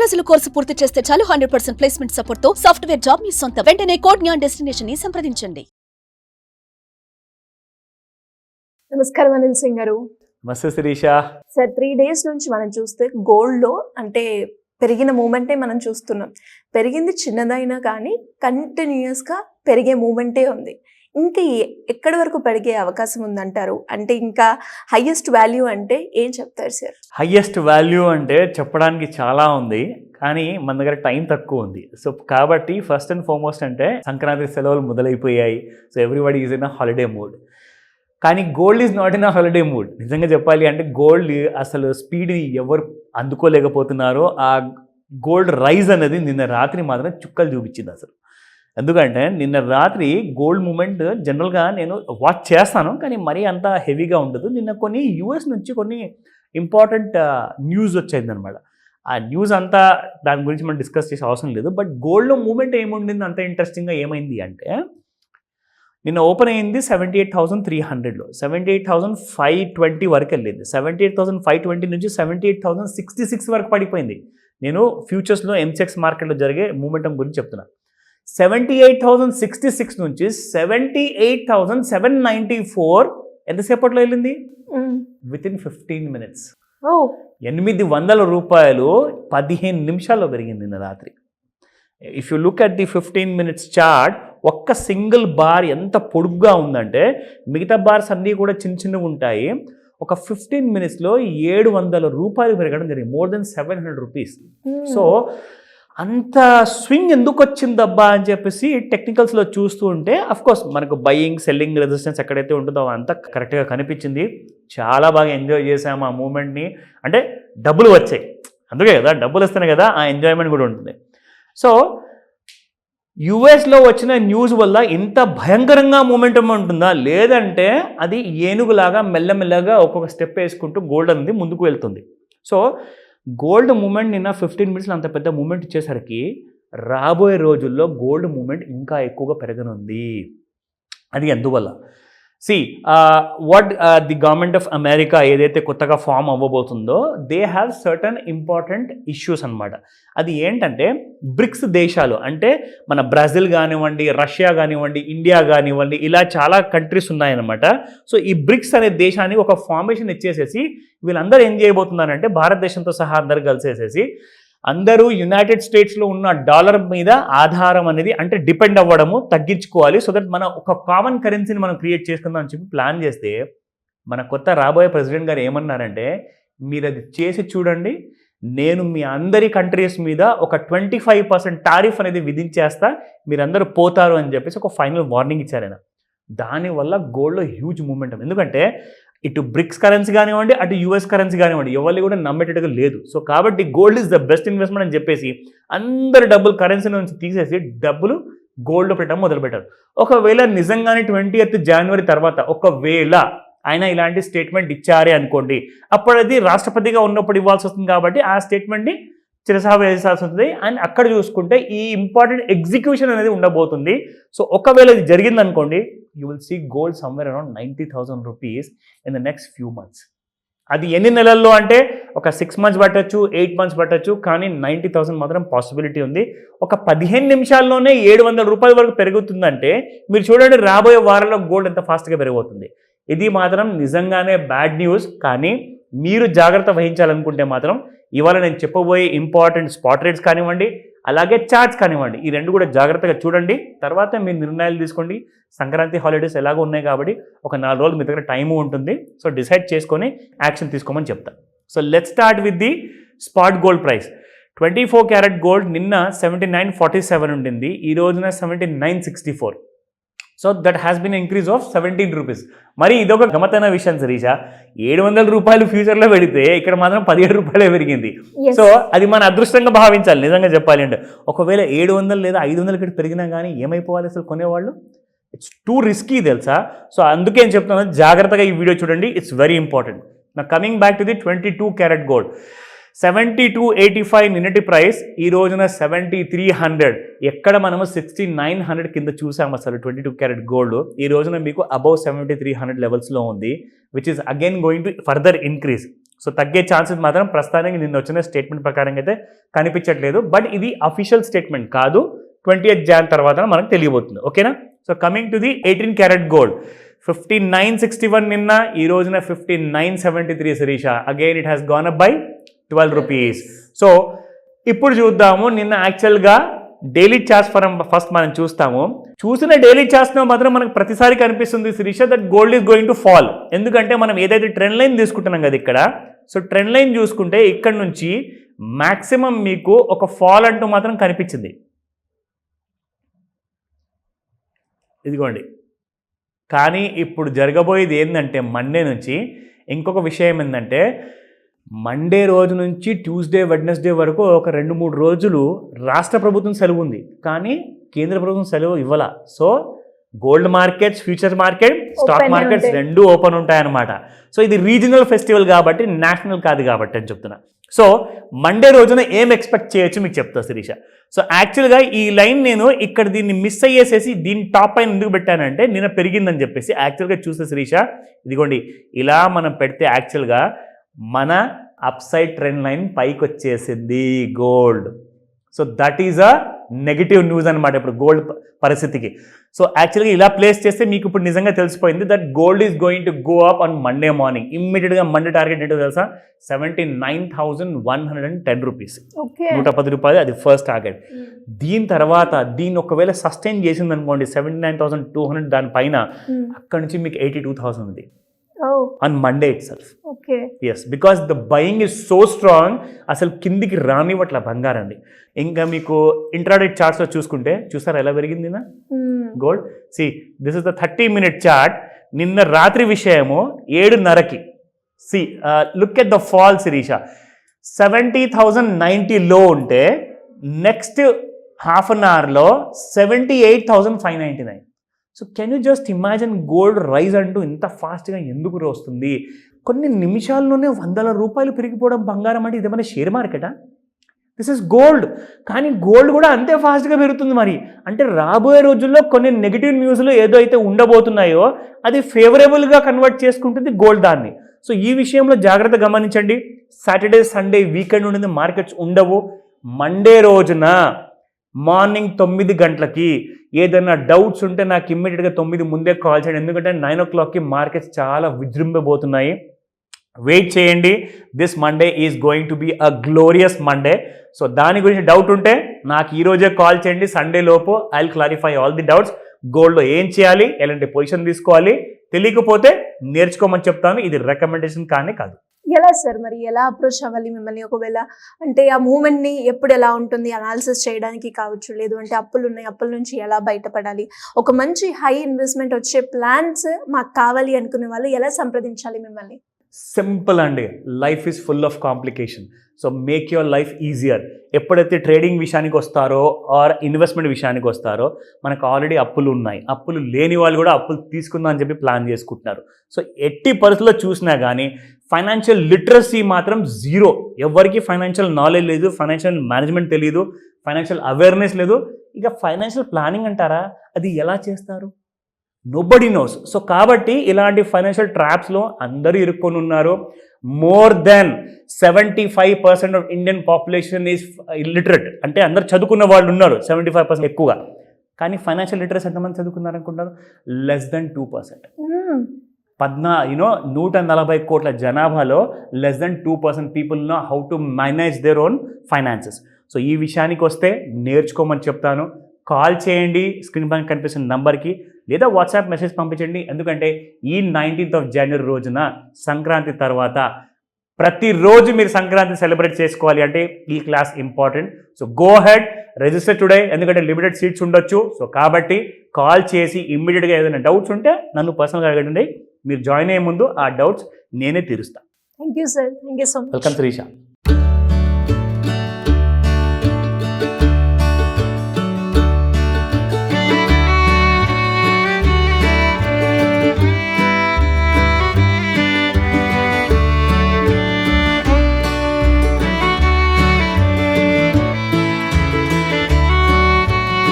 రోజుల కోర్సు పూర్తి చేస్తే చాలు 100% ప్లేస్మెంట్ సపోర్ట్ తో సాఫ్ట్వేర్ జాబ్ మీ సొంత. వెంటనే కోడ్ జ్ఞాన్ డెస్టినేషన్ ని సంప్రదించండి. నమస్కారం అనిల్ సింగ్ గారు. నమస్తే శిరీష. సార్ 3 days నుంచి మనం చూస్తే గోల్డ్ లో అంటే పెరిగిన మూమెంటే మనం చూస్తున్నాం. పెరిగింది చిన్నదైనా కానీ కంటిన్యూస్ గా పెరిగే మూమెంటే ఉంది. ఇంకా ఎక్కడి వరకు పెరిగే అవకాశం ఉందంటారు? అంటే ఇంకా హైయెస్ట్ వాల్యూ అంటే ఏం చెప్తారు సార్? హైయెస్ట్ వాల్యూ అంటే చెప్పడానికి చాలా ఉంది, కానీ మన దగ్గర టైం తక్కువ ఉంది. సో కాబట్టి ఫస్ట్ అండ్ ఫార్మోస్ట్ అంటే సంక్రాంతి సెలవులు మొదలైపోయాయి. So everybody is in a holiday mood. కానీ gold is not in a holiday mood. నిజంగా చెప్పాలి అంటే గోల్డ్ అసలు స్పీడ్ని ఎవరు అందుకోలేకపోతున్నారో, ఆ గోల్డ్ రైజ్ అనేది నిన్న రాత్రి మాత్రం చుక్కలు చూపించింది అసలు. ఎందుకంటే నిన్న రాత్రి గోల్డ్ మూమెంట్ జనరల్గా నేను వాచ్ చేస్తాను, కానీ మరీ అంత హెవీగా ఉండదు. నిన్న కొన్ని యూఎస్ నుంచి కొన్ని ఇంపార్టెంట్ న్యూస్ వచ్చిందనమాట. ఆ న్యూస్ అంతా దాని గురించి మనం డిస్కస్ చేసే అవసరం లేదు. బట్ గోల్డ్లో మూమెంట్ ఏముండింది అంత ఇంట్రెస్టింగ్గా ఏమైంది అంటే, నిన్న ఓపెన్ అయింది 78,300లో, 78,520 వరకు వెళ్ళింది. 78,520 నుంచి 78,066 వరకు పడిపోయింది. నేను ఫ్యూచర్స్లో ఎంసెక్స్ మార్కెట్లో జరిగే మూమెంటం గురించి చెప్తున్నా. 78,066 నుంచి 78,794 ఎంతసేపట్లో వెళ్ళింది? Within 15 minutes. 800 రూపాయలు 15 నిమిషాల్లో పెరిగింది నిన్న రాత్రి. If you look at the 15 minutes chart, ఒక్క సింగిల్ బార్ ఎంత పొడుగ్గా ఉందంటే, మిగతా బార్స్ అన్నీ కూడా చిన్న చిన్నగా ఉంటాయి. ఒక 15 minutesలో 700 రూపాయలు పెరగడం జరిగింది. More than 700 rupees. సో అంత స్వింగ్ ఎందుకు వచ్చిందబ్బా అని చెప్పేసి టెక్నికల్స్లో చూస్తూ ఉంటే, అఫ్కోర్స్ మనకు బయింగ్ సెల్లింగ్ రెసిస్టెన్స్ ఎక్కడైతే ఉంటుందో అంతా కరెక్ట్గా కనిపించింది. చాలా బాగా ఎంజాయ్ చేసాము ఆ మూమెంట్ని. అంటే డబ్బులు వచ్చాయి, అందుకే కదా డబ్బులు వస్తేనే కదా ఆ ఎంజాయ్మెంట్ కూడా ఉంటుంది. సో యుఎస్లో వచ్చిన న్యూస్ వల్ల ఇంత భయంకరంగా మూమెంటం ఉంటుందా, లేదంటే అది ఏనుగులాగా మెల్లమెల్లగా ఒక్కొక్క స్టెప్ వేసుకుంటూ గోల్డ్ అనేది ముందుకు వెళ్తుంది. సో గోల్డ్ మూమెంట్ నిన్న 15 minutesలో అంత పెద్ద మూమెంట్ ఇచ్చేసరికి రాబోయే రోజుల్లో గోల్డ్ మూమెంట్ ఇంకా ఎక్కువగా పెరగనుంది. అది ఎందువల్ల? What the government of America ఏదైతే కొత్తగా ఫామ్ అవ్వబోతుందో, they have certain important issues అనమాట. అది ఏంటంటే, బ్రిక్స్ దేశాలు అంటే మన బ్రెజిల్ కానివ్వండి, రష్యా కానివ్వండి, ఇండియా కానివ్వండి, ఇలా చాలా కంట్రీస్ ఉన్నాయన్నమాట. సో ఈ బ్రిక్స్ అనే దేశానికి ఒక ఫార్మేషన్ ఇచ్చేసేసి వీళ్ళందరూ ఏం చేయబోతున్నారంటే, భారతదేశంతో సహా అందరు కలిసేసేసి అందరూ యునైటెడ్ స్టేట్స్లో ఉన్న డాలర్ మీద ఆధారం అనేది అంటే డిపెండ్ అవ్వడము తగ్గించుకోవాలి. సో దట్ మన ఒక కామన్ కరెన్సీని మనం క్రియేట్ చేసుకుందాం అని చెప్పి ప్లాన్ చేస్తే, మన కొత్త రాబోయే ప్రెసిడెంట్ గారు ఏమన్నారంటే, మీరు అది చేసి చూడండి, నేను మీ అందరి కంట్రీస్ మీద ఒక 25% టారిఫ్ అనేది విధించేస్తా, మీరందరూ పోతారు అని చెప్పేసి ఒక ఫైనల్ వార్నింగ్ ఇచ్చారు ఆయన. దానివల్ల గోల్డ్లో హ్యూజ్ మూమెంటం. ఎందుకంటే ఇటు బ్రిక్స్ కరెన్సీ కానివ్వండి, అటు యూఎస్ కరెన్సీ కానివ్వండి, ఎవరిని కూడా నమ్మేటట్టుగా లేదు. సో కాబట్టి gold is the best investment అని చెప్పేసి అందరు డబ్బులు కరెన్సీ నుంచి తీసేసి డబ్బులు గోల్డ్లో పెట్టడం మొదలుపెట్టారు. ఒకవేళ నిజంగానే 20th January తర్వాత ఒకవేళ ఆయన ఇలాంటి స్టేట్మెంట్ ఇచ్చారే అనుకోండి, అప్పుడు అది రాష్ట్రపతిగా ఉన్నప్పుడు ఇవ్వాల్సి వస్తుంది. కాబట్టి ఆ స్టేట్మెంట్ని చిరసహా వేసాల్సి వస్తుంది. అండ్ అక్కడ చూసుకుంటే ఈ ఇంపార్టెంట్ ఎగ్జిక్యూషన్ అనేది ఉండబోతుంది. సో ఒకవేళ ఇది జరిగిందనుకోండి, you will see gold somewhere around 90,000 rupees in the next few months. అది ఎన్ని నెలల్లో అంటే ఒక 6 months పట్టచ్చు, 8 months పట్టచ్చు, కానీ 90,000 మాత్రం పాసిబిలిటీ ఉంది. ఒక 15 నిమిషాల్లోనే 700 రూపాయల వరకు పెరుగుతుందంటే మీరు చూడండి రాబోయే వారంలో గోల్డ్ ఎంత ఫాస్ట్గా పెరిగిపోతుంది. ఇది మాత్రం నిజంగానే బ్యాడ్ న్యూస్. కానీ మీరు జాగ్రత్త వహించాలనుకుంటే మాత్రం ఇవాళ నేను చెప్పబోయే ఇంపార్టెంట్ స్పాట్ రేట్స్ కానివ్వండి, అలాగే చార్ట్స్ కానివ్వండి, ఈ రెండు కూడా జాగ్రత్తగా చూడండి. తర్వాత మీరు నిర్ణయాలు తీసుకోండి. సంక్రాంతి హాలిడేస్ ఎలాగో ఉన్నాయి కాబట్టి ఒక 4 రోజులు మీ దగ్గర టైము ఉంటుంది. సో డిసైడ్ చేసుకొని యాక్షన్ తీసుకోమని చెప్తాను. So let's start with the spot gold price. 24 carat gold నిన్న 79.47 ఉండింది, ఈ రోజున 79.64. So that has been increase of 17 rupees. మరి ఇదొక గమతైన విషయం శరీష. 700 రూపాయలు ఫ్యూచర్లో పెడితే ఇక్కడ మాత్రం 17 రూపాయలే పెరిగింది. సో అది మన అదృష్టంగా భావించాలి నిజంగా చెప్పాలి అంటే. ఒకవేళ 700 లేదా 500 ఇక్కడ పెరిగినా కానీ ఏమైపోవాలి అసలు కొనేవాళ్ళు? ఇట్స్ టూ రిస్కీ తెలుసా. సో అందుకే నేను చెప్తున్నాను, జాగ్రత్తగా ఈ వీడియో చూడండి, ఇట్స్ వెరీ ఇంపార్టెంట్. నా coming back to the 22 carat gold. 72.85 నిన్నటి ప్రైస్, ఈ రోజున 7300. ఎక్కడ మనము 6900 కింద చూసాము అసలు 22 క్యారెట్ గోల్డ్. ఈ రోజున మీకు అబౌవ్ 7300 లెవెల్స్లో ఉంది, which is again going to further increase. So తగ్గే ఛాన్సెస్ మాత్రం ప్రస్తుతానికి నిన్న వచ్చిన స్టేట్మెంట్ ప్రకారం అయితే కనిపించట్లేదు. బట్ ఇది అఫీషియల్ స్టేట్మెంట్ కాదు, 20th Jan తర్వాత మనకు తెలియబోతుంది. ఓకేనా? So coming to the 18 karat gold 5961 నిన్న, ఈ రోజున 5973 Sirisha. Again it has gone up by 12 rupees. So ఇప్పుడు చూద్దాము నిన్న యాక్చువల్గా డైలీ చార్ట్స్ ఫస్ట్ మనం చూస్తాము. చూసిన డైలీ చార్ట్స్లో మాత్రం మనకు ప్రతిసారి కనిపిస్తుంది Sirisha that gold is going to fall. ఎందుకంటే మనం ఏదైతే ట్రెండ్ లైన్ తీసుకుంటున్నాం కదా ఇక్కడ, సో ట్రెండ్ లైన్ చూసుకుంటే ఇక్కడ నుంచి మ్యాక్సిమం మీకు ఒక ఫాల్ అంటూ మాత్రం కనిపించింది. ఇదిగోండి. కానీ ఇప్పుడు జరగబోయేది ఏంటంటే మండే నుంచి ఇంకొక విషయం ఏంటంటే మండే రోజు నుంచి ట్యూస్డే వెడ్నెస్డే వరకు ఒక 2-3 రోజులు రాష్ట్ర ప్రభుత్వం సెలవు ఉంది, కానీ కేంద్ర ప్రభుత్వం సెలవు ఇవ్వాల. So gold markets, future market, stock markets రెండూ ఓపెన్ ఉంటాయన్నమాట. సో ఇది రీజనల్ ఫెస్టివల్ కాబట్టి, నేషనల్ కాదు కాబట్టి అని చెప్తున్నా. సో మండే రోజున ఏం ఎక్స్పెక్ట్ చేయొచ్చు మీకు చెప్తా శిరీష. సో యాక్చువల్గా ఈ లైన్ నేను ఇక్కడ దీన్ని మిస్ అయ్యేసేసి దీని టాప్ పైన ఎందుకు పెట్టానంటే నిన్న పెరిగిందని చెప్పేసి యాక్చువల్గా చూస్తే శిరీష, ఇదిగోండి ఇలా మనం పెడితే యాక్చువల్గా మన అప్ సైడ్ ట్రెండ్ లైన్ పైకి వచ్చేసింది gold. So that is a negative news అనమాట ఇప్పుడు గోల్డ్ పరిస్థితికి. సో యాక్చువల్గా ఇలా ప్లేస్ చేస్తే మీకు ఇప్పుడు నిజంగా తెలిసిపోయింది that gold is going to go up on Monday morning. ఇమ్మీడియట్గా మండే టార్గెట్ ఏంటో తెలుసా? 79,110 రూపీస్, 110 రూపాయలు అది ఫస్ట్ టార్గెట్. దీని తర్వాత దీన్ని ఒకవేళ సస్టైన్ చేసింది అనుకోండి 79,200 దానిపైన, అక్కడ నుంచి మీకు 82,000 ఉంది on Monday itself. Okay. Yes, because the buying is so strong, అసలు కిందికి రానివ్వట్ల బంగారండి. ఇంకా మీకు ఇంట్రాడే చార్ట్స్లో చూసుకుంటే చూసారా ఎలా పెరిగింది నా gold. See this is the 30-minute chart. నిన్న రాత్రి విషయము 7:30కి. See look at the fall Sirisha. 70,090 లో ఉంటే నెక్స్ట్ హాఫ్ అన్ అవర్లో 78,599. So can you just imagine gold rise అంటూ ఇంత ఫాస్ట్గా ఎందుకు వస్తుంది? కొన్ని నిమిషాల్లోనే 100 రూపాయలు పెరిగిపోవడం బంగారం అంటే ఇదేమైనా షేర్ మార్కెటా? This is gold. కానీ గోల్డ్ కూడా అంతే ఫాస్ట్గా పెరుగుతుంది. మరి అంటే రాబోయే రోజుల్లో కొన్ని నెగిటివ్ న్యూస్లు ఏదో అయితే ఉండబోతున్నాయో అది ఫేవరబుల్గా కన్వర్ట్ చేసుకుంటుంది గోల్డ్ దాన్ని. సో ఈ విషయంలో జాగ్రత్త గమనించండి. సాటర్డే సండే వీకెండ్ ఉండేది, మార్కెట్స్ ఉండవు. మండే రోజున మార్నింగ్ 9 గంటలకి ఏదైనా డౌట్స్ ఉంటే నాకు ఇమ్మీడియట్గా 9 ముందే కాల్ చేయండి. ఎందుకంటే 9 o'clockకి మార్కెట్స్ చాలా విజృంభబోతున్నాయి. వెయిట్ చేయండి. This Monday is going to be a glorious Monday. So దాని గురించి డౌట్ ఉంటే నాకు ఈరోజే కాల్ చేయండి. సండే లోపు I will clarify all the doubts. గోల్డ్లో ఏం చేయాలి, ఎలాంటి పొజిషన్ తీసుకోవాలి, తెలియకపోతే నేర్చుకోమని చెప్తాను. ఇది రికమెండేషన్ కానీ కాదు. ఎలా సార్ మరి ఎలా అప్రోచ్ అవ్వాలి మిమ్మల్ని? ఒకవేళ అంటే ఆ మూమెంట్ని ఎప్పుడు ఎలా ఉంటుంది అనాలిసిస్ చేయడానికి కావచ్చు, లేదు అంటే అప్పులు ఉన్నాయి, అప్పుల నుంచి ఎలా బయటపడాలి, ఒక మంచి హై ఇన్వెస్ట్మెంట్ వచ్చే ప్లాన్స్ మాకు కావాలి అనుకునే వాళ్ళు ఎలా సంప్రదించాలి మిమ్మల్ని? సింపుల్ అండి. Life is full of complication. So make your life easier. ఎప్పుడైతే ట్రేడింగ్ విషయానికి వస్తారో ఆర్ ఇన్వెస్ట్మెంట్ విషయానికి వస్తారో మనకు ఆల్రెడీ అప్పులు ఉన్నాయి. అప్పులు లేని వాళ్ళు కూడా అప్పులు తీసుకుందాం అని చెప్పి ప్లాన్ చేసుకుంటున్నారు. సో ఎట్టి పరిస్థితుల్లో చూసినా కానీ ఫైనాన్షియల్ లిటరసీ మాత్రం జీరో. ఎవరికి ఫైనాన్షియల్ నాలెడ్జ్ లేదు, ఫైనాన్షియల్ మేనేజ్మెంట్ తెలియదు, ఫైనాన్షియల్ అవేర్నెస్ లేదు. ఇక ఫైనాన్షియల్ ప్లానింగ్ అంటారా, అది ఎలా చేస్తారు? Nobody nose. సో కాబట్టి ఇలాంటి ఫైనాన్షియల్ ట్రాప్స్లో అందరూ ఇరుక్కొని ఉన్నారు. More than 75% of Indian population is illiterate. అంటే అందరు చదువుకున్న వాళ్ళు ఉన్నారు 75% ఎక్కువగా. కానీ ఫైనాన్షియల్ లిటరసీ ఎంతమంది చదువుకున్నారు అనుకుంటారు? Less than 2%. 140 కోట్ల జనాభాలో less than 2% people know how to manage their own finances. So ఈ విషయానికి వస్తే నేర్చుకోమని చెప్తాను. కాల్ చేయండి స్క్రీన్ పైన కనిపిస్తున్న నంబర్కి, లేదా వాట్సాప్ మెసేజ్ పంపించండి. ఎందుకంటే ఈ 19th January రోజున సంక్రాంతి తర్వాత ప్రతిరోజు మీరు సంక్రాంతి సెలబ్రేట్ చేసుకోవాలి అంటే ఈ class important. So go head, register today. ఎందుకంటే లిమిటెడ్ సీట్స్ ఉండొచ్చు. సో కాబట్టి కాల్ చేసి ఇమ్మీడియట్గా ఏదైనా డౌట్స్ ఉంటే నన్ను పర్సనల్గా అడగండి. మీరు జాయిన్ అయ్యే ముందు ఆ డౌట్స్ నేనే తీరుస్తాను. Thank you sir. Thank you so much. Welcome Sirisha.